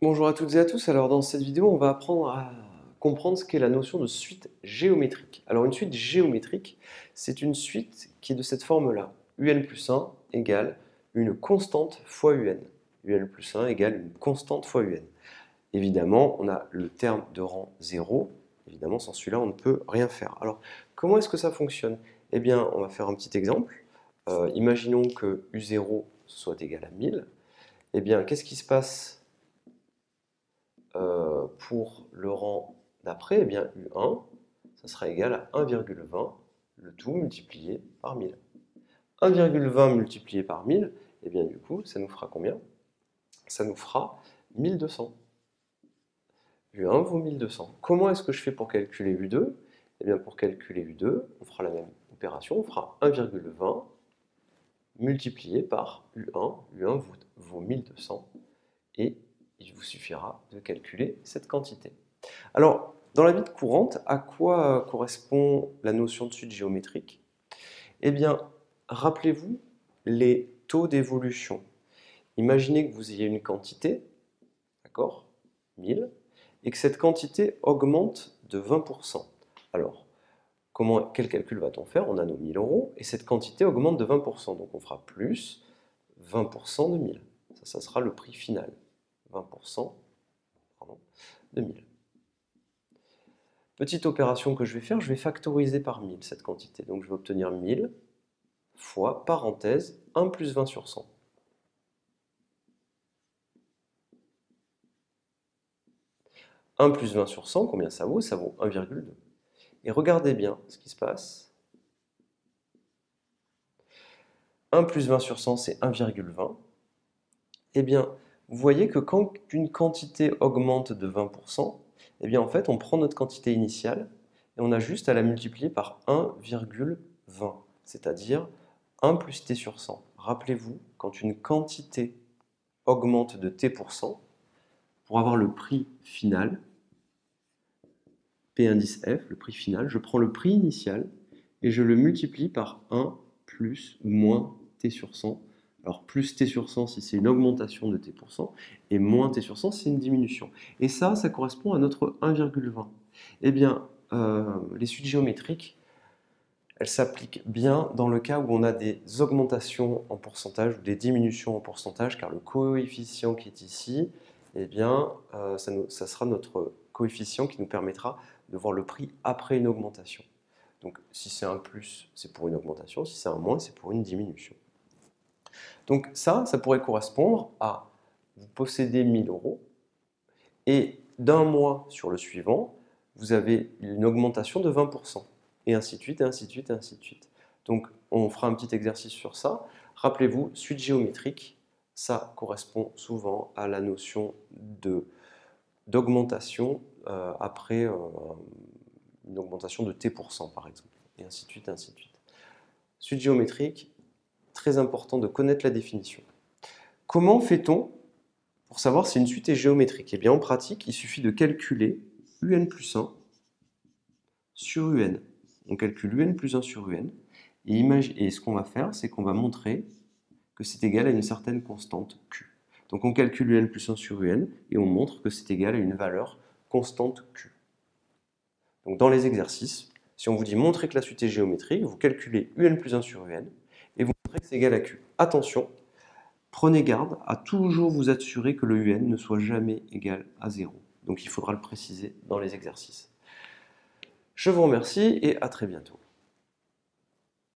Bonjour à toutes et à tous. Alors dans cette vidéo, on va apprendre à comprendre ce qu'est la notion de suite géométrique. Alors une suite géométrique, c'est une suite qui est de cette forme-là. Un plus 1 égale une constante fois un. Un plus 1 égale une constante fois un. Évidemment, on a le terme de rang 0. Évidemment, sans celui-là, on ne peut rien faire. Alors, comment est-ce que ça fonctionne? Eh bien, on va faire un petit exemple. Imaginons que U0 soit égal à 1000. Eh bien, qu'est-ce qui se passe pour le rang d'après? Eh bien, U1, ça sera égal à 1,20, le tout multiplié par 1000. 1,20 multiplié par 1000, eh bien du coup, ça nous fera combien? Ça nous fera 1200. U1 vaut 1200. Comment est-ce que je fais pour calculer U2? Eh bien, pour calculer U2, on fera la même opération, on fera 1,20 multiplié par U1. U1 vaut 1200 et il vous suffira de calculer cette quantité. Alors, dans la vie courante, à quoi correspond la notion de suite géométrique? Eh bien, rappelez-vous les taux d'évolution. Imaginez que vous ayez une quantité, d'accord, 1000, et que cette quantité augmente de 20%. Alors, quel calcul va-t-on faire? On a nos 1000 euros, et cette quantité augmente de 20%, donc on fera plus 20% de 1000. Ça sera le prix final. 20% de 1000. Petite opération que je vais faire, je vais factoriser par 1000 cette quantité. Donc je vais obtenir 1000 fois, parenthèse, 1 plus 20 sur 100. 1 plus 20 sur 100, combien ça vaut? Ça vaut 1,2. Et regardez bien ce qui se passe. 1 plus 20 sur 100, c'est 1,20. Eh bien, vous voyez que quand une quantité augmente de 20%, eh bien en fait, on prend notre quantité initiale et on a juste à la multiplier par 1,20, c'est-à-dire 1 plus t sur 100. Rappelez-vous, quand une quantité augmente de t%, pour avoir le prix final, P indice F, le prix final, je prends le prix initial et je le multiplie par 1 plus ou moins t sur 100. Alors plus t sur 100 si c'est une augmentation de t%, et moins t sur 100 si c'est une diminution. Et ça correspond à notre 1,20. Eh bien, les suites géométriques, elles s'appliquent bien dans le cas où on a des augmentations en pourcentage ou des diminutions en pourcentage, car le coefficient qui est ici, eh bien, ça sera notre coefficient qui nous permettra de voir le prix après une augmentation. Donc si c'est un plus, c'est pour une augmentation, si c'est un moins, c'est pour une diminution. Donc ça pourrait correspondre à vous possédez 1000 euros et d'un mois sur le suivant, vous avez une augmentation de 20%, et ainsi de suite, et ainsi de suite, et ainsi de suite. Donc on fera un petit exercice sur ça. Rappelez-vous, suite géométrique, ça correspond souvent à la notion d'augmentation après une augmentation de t%, par exemple, et ainsi de suite, et ainsi de suite. Suite géométrique, très important de connaître la définition. Comment fait-on pour savoir si une suite est géométrique? Eh bien, en pratique, il suffit de calculer un plus 1 sur un. On calcule un plus 1 sur un, et ce qu'on va faire, c'est qu'on va montrer que c'est égal à une certaine constante Q. Donc on calcule un plus 1 sur un, et on montre que c'est égal à une valeur constante Q. Donc dans les exercices, si on vous dit montrer que la suite est géométrique, vous calculez un plus 1 sur un, et vous montrez que c'est égal à Q. Attention, prenez garde à toujours vous assurer que le un ne soit jamais égal à 0. Donc il faudra le préciser dans les exercices. Je vous remercie et à très bientôt.